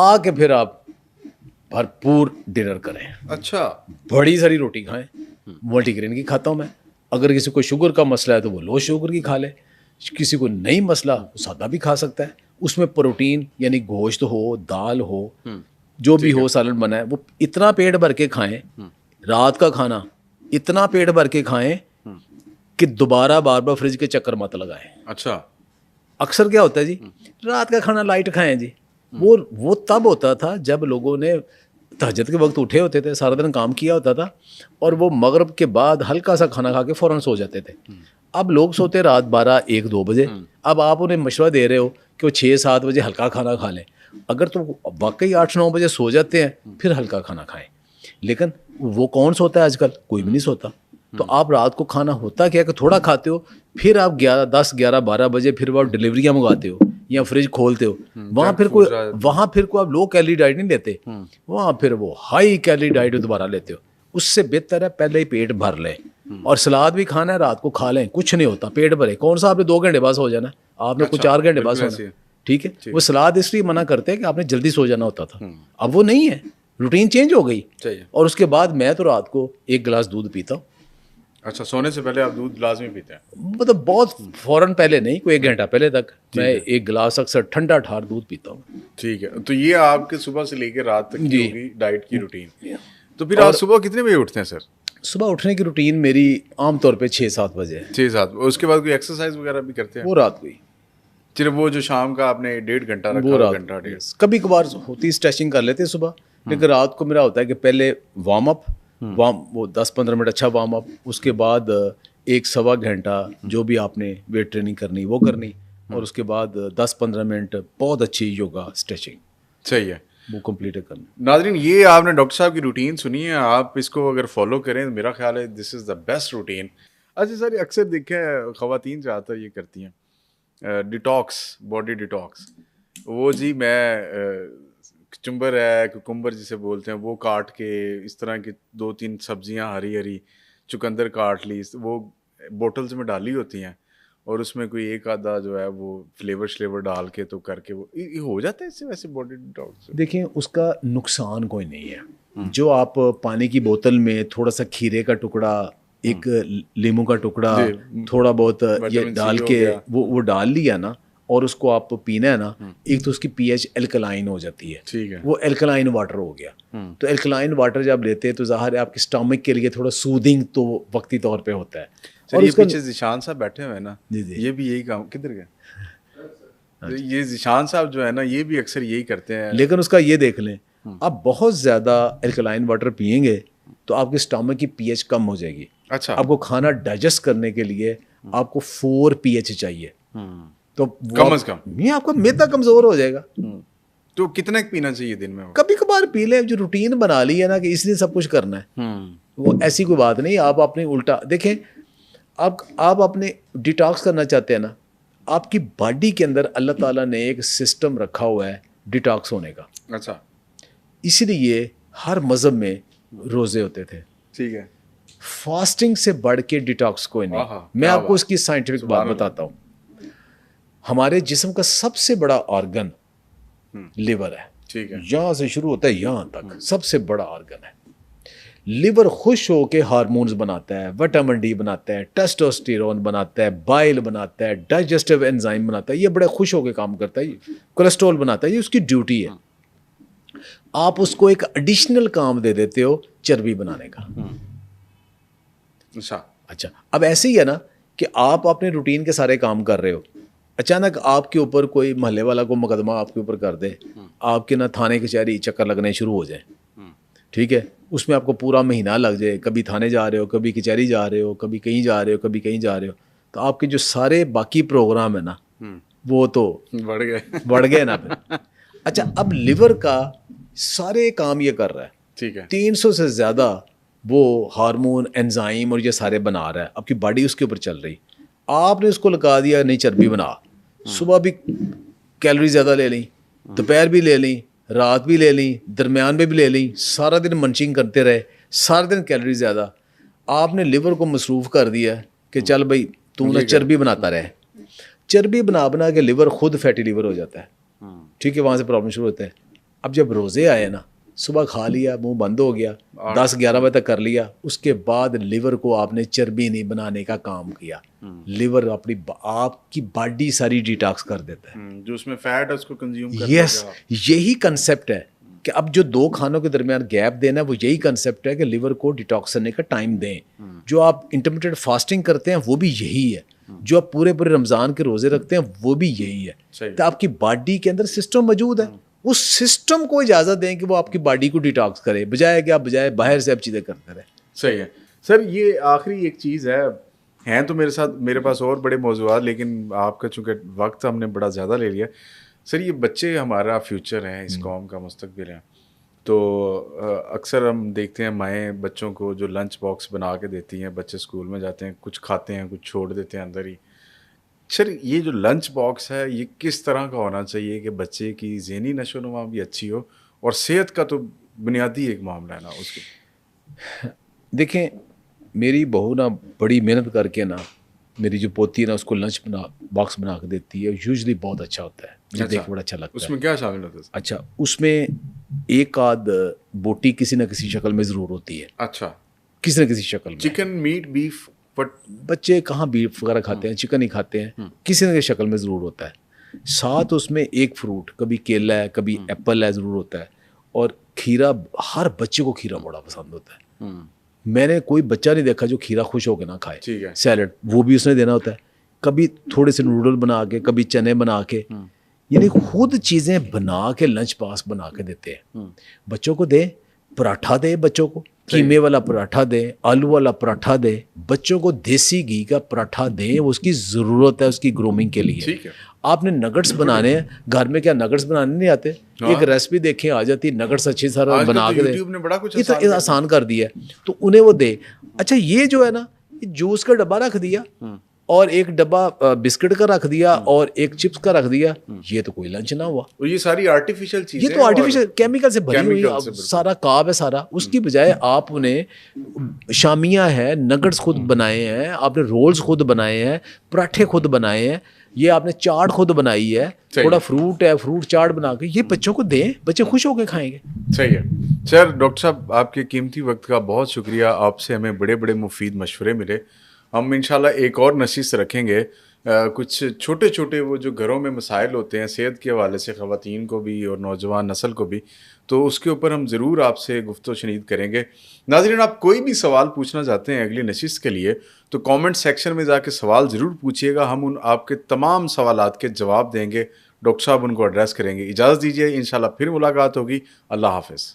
آ کے پھر آپ بھرپور ڈنر کریں. اچھا, بڑی ساری روٹی کھائیں. ملٹی گرین کی کھاتا ہوں میں. اگر کسی کو شوگر کا مسئلہ ہے تو وہ لو شوگر کی کھا لے. کسی کو نہیں مسئلہ وہ سادہ بھی کھا سکتا ہے. اس میں پروٹین یعنی گوشت ہو, دال ہو, جو بھی ہو, سالن بنا ہے وہ اتنا پیٹ بھر کے کھائیں. رات کا کھانا اتنا پیٹ بھر کے کھائیں کہ دوبارہ بار بار فریج کے چکر مت لگائیں. اچھا, اکثر کیا ہوتا ہے جی, رات کا کھانا لائٹ کھائیں جی. وہ تب ہوتا تھا جب لوگوں نے تہجد کے وقت اٹھے ہوتے تھے, سارا دن کام کیا ہوتا تھا, اور وہ مغرب کے بعد ہلکا سا کھانا کھا کے فوراً سو جاتے تھے. اب لوگ سوتے رات 12-1-2 بجے. اب آپ انہیں مشورہ دے رہے ہو کہ وہ 6-7 بجے ہلکا کھانا کھا لیں. اگر تو واقعی 8-9 بجے سو جاتے ہیں پھر ہلکا کھانا کھائیں. لیکن وہ کون سوتا ہے آج کل؟ کوئی بھی نہیں سوتا. تو آپ رات کو کھانا ہوتا کیا کہ تھوڑا کھاتے ہو, پھر آپ 10-11-12 بجے پھر وہ ڈلیوریاں منگاتے ہو یا فریج کھولتے ہو. وہاں پھر کوئی آپ لو کیلری ڈائٹ نہیں لیتے, وہاں پھر وہ ہائی کیلری ڈائٹ دوبارہ لیتے ہو. اس سے بہتر ہے پہلے ہی پیٹ بھر لیں, اور سلاد بھی کھانا ہے رات کو کھا لیں, کچھ نہیں ہوتا, پیٹ بھرے. کون سا آپ نے 2 گھنٹے بعد سو جانا ہے, آپ نے کچھ 4 گھنٹے بعد سونا ہے. ٹھیک ہے, وہ سلاد اس لیے منع کرتے ہیں کہ آپ نے جلدی سو جانا ہوتا تھا. اب وہ نہیں ہے, روٹین چینج ہو گئی. اور اس کے بعد میں تو رات کو 1 گلاس دودھ پیتا ہوں. اچھا, سونے سے پہلے آپ دودھ لازمی پیتے ہیں؟ مطلب بہت فوراً پہلے نہیں, کوئی 1 گھنٹہ پہلے تک میں 1 گلاس اکثر ٹھنڈا ٹھار دودھ پیتا ہوں. ٹھیک ہے, تو یہ آپ کے صبح سے لے کے رات تک کی ہوگی ڈائٹ کی روٹین. تو پھر آپ صبح کتنے بجے اٹھتے ہیں سر؟ صبح اٹھنے کی روٹین میری عام طور پہ 6-7 بجے ہے. 6-7. اس کے بعد کوئی ایکسرسائز وغیرہ بھی کرتے ہیں؟ وہ رات کو ہی. صرف وہ جو شام کا آپ نے 1.5 گھنٹہ رکھا, گھنٹہ 1.5. کبھی کبھار ہوتی اسٹریچنگ کر لیتے صبح, لیکن رات کو میرا ہوتا ہے کہ پہلے وارم اپ, وہ 10-15 منٹ اچھا وارم اپ, اس کے بعد 1-سوا گھنٹہ جو بھی آپ نے ویٹ ٹریننگ کرنی وہ کرنی, اور اس کے بعد 10-15 منٹ بہت اچھی یوگا اسٹریچنگ. صحیح ہے, وہ کمپلیٹ کرنا. ناظرین, یہ آپ نے ڈاکٹر صاحب کی روٹین سنی ہے, آپ اس کو اگر فالو کریں تو میرا خیال ہے دس از دا بیسٹ روٹین. اچھا سر, اکثر دیکھیں خواتین زیادہ تر یہ کرتی ہیں ڈیٹاکس, باڈی ڈیٹاکس. وہ جی میں کچمبر ہے, کوکمبر جسے بولتے ہیں, وہ کاٹ کے اس طرح کی 2-3 سبزیاں ہری چکندر کاٹ لی, وہ بوٹلز میں ڈالی ہوتی ہیں, اور اس میں کوئی 1-آدھا جو ہے وہ فلیور ڈال کے تو کر کے وہ ہو جاتا ہے اس سے ویسے باڈی ڈیٹاکس. دیکھیں اس کا نقصان کوئی نہیں ہے. جو آپ پانی کی بوتل میں تھوڑا سا کھیرے کا ٹکڑا, ایک لیمو کا ٹکڑا, تھوڑا بہت یہ ڈال کے وہ ڈال لیا نا, اور اس کو آپ پینا ہے نا, ایک تو اس کی پی ایچ الکلائن ہو جاتی ہے. ٹھیک ہے, وہ الکلائن واٹر ہو گیا. تو الکلائن واٹر جب لیتے ہیں تو ظاہر ہے آپ کے اسٹمک کے لیے تھوڑا سودنگ تو وقتی طور پہ ہوتا ہے. اور یہ پیچھے ذیشان صاحب بیٹھے ہوئے ہیں نا, یہ بھی یہی کام, کدھر گئے یہ ذیشان صاحب جو ہے نا, یہ بھی اکثر یہی کرتے ہیں. لیکن اس کا یہ دیکھ لیں, آپ بہت زیادہ الکلائن واٹر پئیں گے تو آپ کے اسٹمک کی پی ایچ کم ہو جائے گی. اچھا, آپ کو کھانا ڈائجسٹ کرنے کے لیے آپ کو 4 پی ایچ چاہیے, تو کم از کم یہ آپ کا میدا کمزور ہو جائے گا. تو کتنا پینا چاہیے دن میں؟ کبھی کبھار پی لیں, جو روٹین بنا لی ہے نا کہ اس لیے سب کچھ کرنا ہے, وہ ایسی کوئی بات نہیں. آپ اپنے الٹا دیکھیں, آپ اپنے ڈیٹاکس کرنا چاہتے ہیں نا, آپ کی باڈی کے اندر اللہ تعالیٰ نے ایک سسٹم رکھا ہوا ہے ڈیٹاکس ہونے کا. اچھا, اسی لیے ہر مذہب میں روزے ہوتے تھے. ٹھیک ہے, فاسٹنگ سے بڑھ کے ڈیٹاکس کوئی نہیں. میں آپ کو اس کی سائنٹیفک بات بتاتا ہوں. ہمارے جسم کا سب سے بڑا آرگن لیور ہے. ٹھیک ہے, یہاں سے شروع ہوتا ہے یہاں تک سب سے بڑا آرگن ہے. لیور خوش ہو کے ہارمونز بناتا ہے, وٹامن ڈی بناتا ہے, ٹیسٹوسٹیرون بناتا ہے, بائل بناتا ہے, ڈائجسٹیو انزائم بناتا ہے. یہ بڑے خوش ہو کے کام کرتا ہے. کولیسٹرول بناتا ہے, یہ اس کی ڈیوٹی ہے. آپ اس کو ایک ایڈیشنل کام دے دیتے ہو چربی بنانے کا. اچھا, اب ایسے ہی ہے نا کہ آپ اپنے روٹین کے سارے کام کر رہے ہو, اچانک آپ کے اوپر کوئی محلے والا کو مقدمہ آپ کے اوپر کر دے, آپ کے نا تھانے کچہری چکر لگنے شروع ہو جائیں. ٹھیک ہے, اس میں آپ کو پورا مہینہ لگ جائے, کبھی تھانے جا رہے ہو, کبھی کچہری جا رہے ہو, کبھی کہیں جا رہے ہو, کبھی کہیں جا رہے ہو, تو آپ کے جو سارے باقی پروگرام ہیں نا وہ تو بڑھ گئے نا پھر. اچھا, اب لیور کا سارے کام یہ کر رہا ہے. ٹھیک ہے, 300 سے زیادہ وہ ہارمون انزائم اور یہ سارے بنا رہا ہے. آپ کی باڈی اس کے اوپر چل رہی. آپ نے اس کو لگا دیا نہیں چربی بنا, صبح بھی کیلوری زیادہ لے لیں, دوپہر بھی لے لیں, رات بھی لے لیں, درمیان میں بھی لے لیں, سارا دن منچنگ کرتے رہے, سارا دن کیلوری زیادہ. آپ نے لیور کو مصروف کر دیا کہ چل بھائی تو نہ چربی بناتا رہے. چربی بنا کے لیور خود فیٹی لیور ہو جاتا ہے. ٹھیک ہے, وہاں سے پرابلم شروع ہوتا ہے. اب جب روزے آئے نا, صبح کھا لیا, منہ بند ہو گیا, 10-11 بجے تک کر لیا, اس کے بعد لیور کو آپ نے چربی نہیں بنانے کا کام کیا. لیور اپنی آپ کی باڈی ساری ڈیٹاکس کر دیتا ہے, جو اس میں فیٹ ہے اس کو کنزیوم کر یس یہی کنسیپٹ ہے کہ اب جو 2 کھانوں کے درمیان گیپ دینا ہے وہ یہی کنسیپٹ ہے کہ لیور کو ڈیٹاکس کرنے کا ٹائم دیں. جو آپ انٹرمیٹیڈ فاسٹنگ کرتے ہیں وہ بھی یہی ہے, جو آپ پورے رمضان کے روزے رکھتے ہیں وہ بھی یہی ہے. تو آپ کی باڈی کے اندر سسٹم موجود ہے, اس سسٹم کو اجازت دیں کہ وہ آپ کی باڈی کو ڈیٹاکس کرے, بجائے کہ آپ باہر سے اب چیزیں کرتے رہیں. صحیح ہے سر. یہ آخری ایک چیز ہے تو میرے پاس اور بڑے موضوعات, لیکن آپ کا چونکہ وقت ہم نے بڑا زیادہ لے لیا. سر یہ بچے ہمارا فیوچر ہیں, اس قوم کا مستقبل ہے. تو اکثر ہم دیکھتے ہیں مائیں بچوں کو جو لنچ باکس بنا کے دیتی ہیں, بچے اسکول میں جاتے ہیں, کچھ کھاتے ہیں کچھ چھوڑ دیتے ہیں اندر ہی. سر یہ جو لنچ باکس ہے یہ کس طرح کا ہونا چاہیے کہ بچے کی ذہنی نشو و نما بھی اچھی ہو, اور صحت کا تو بنیادی ایک معاملہ ہے نا اس کے. دیکھیں میری بہو نا بڑی محنت کر کے نا, میری جو پوتی ہے نا اس کو لنچ باکس بنا کے دیتی ہے, یوزلی بہت اچھا ہوتا ہے, مجھے دیکھ کے بڑا اچھا لگتا ہے. اس میں کیا شامل ہوتا ہے؟ اچھا, اس میں ایک آدھ بوٹی کسی نہ کسی شکل میں ضرور ہوتی ہے. اچھا, کسی نہ کسی شکل میں. چکن, میٹ, بیف, بچے کہاں بیف وغیرہ کھاتے ہیں, چکن ہی کھاتے ہیں, کسی نہ کسی شکل میں ضرور ہوتا ہے. ساتھ اس میں ایک فروٹ, کبھی کیلا ہے کبھی ایپل ہے, ضرور ہوتا ہے. اور کھیرا, ہر بچے کو کھیرا بڑا پسند ہوتا ہے. میں نے کوئی بچہ نہیں دیکھا جو کھیرا خوش ہو کے نہ کھائے. سیلڈ وہ بھی اس نے دینا ہوتا ہے, کبھی تھوڑے سے نوڈل بنا کے, کبھی چنے بنا کے, یعنی خود چیزیں بنا کے لنچ باکس بنا کے دیتے ہیں. بچوں کو دیں, پراٹھا دے بچوں کو, قیمے والا پراٹھا دیں, آلو والا پراٹھا دیں, بچوں کو دیسی گھی کا پراٹھا دیں, وہ اس کی ضرورت ہے اس کی گرومنگ کے لیے. آپ نے نگٹس بنانے ہیں گھر میں, کیا نگٹس بنانے نہیں آتے؟ ایک ریسپی دیکھیں آ جاتی, نگٹس اچھی طرح بنا کے دیں, آسان کر دیا ہے, تو انہیں وہ دے. اچھا یہ جو ہے نا, جوس کا ڈبہ رکھ دیا اور ایک ڈبہ بسکٹ کا رکھ دیا اور ایک چپس کا رکھ دیا, یہ تو کوئی لنچ نہ ہوا. اور یہ ساری آرٹیفیشل چیزیں, یہ تو آرٹیفیشل کیمیکل سے بھری ہوئی سارا کاب ہے سارا. اس کی بجائے آپ نے شامیہ ہے, نگٹس خود بنائے ہیں آپ نے, رولز خود بنائے ہیں, پراٹھے خود بنائے ہیں, یہ آپ نے چاٹ خود بنائی ہے, تھوڑا فروٹ ہے, فروٹ چاٹ بنا کے یہ بچوں کو دیں, بچے خوش ہو کے کھائیں گے. صحیح ہے سر. ڈاکٹر صاحب آپ کے قیمتی وقت کا بہت شکریہ, آپ سے ہمیں بڑے بڑے مفید مشورے ملے. ہم انشاءاللہ ایک اور نشست رکھیں گے, کچھ چھوٹے چھوٹے وہ جو گھروں میں مسائل ہوتے ہیں صحت کے حوالے سے, خواتین کو بھی اور نوجوان نسل کو بھی, تو اس کے اوپر ہم ضرور آپ سے گفت و شنید کریں گے. ناظرین, آپ کوئی بھی سوال پوچھنا چاہتے ہیں اگلی نشست کے لیے تو کامنٹ سیکشن میں جا کے سوال ضرور پوچھیے گا, ہم آپ کے تمام سوالات کے جواب دیں گے, ڈاکٹر صاحب ان کو ایڈریس کریں گے. اجازت دیجیے, انشاءاللہ پھر ملاقات ہوگی. اللہ حافظ.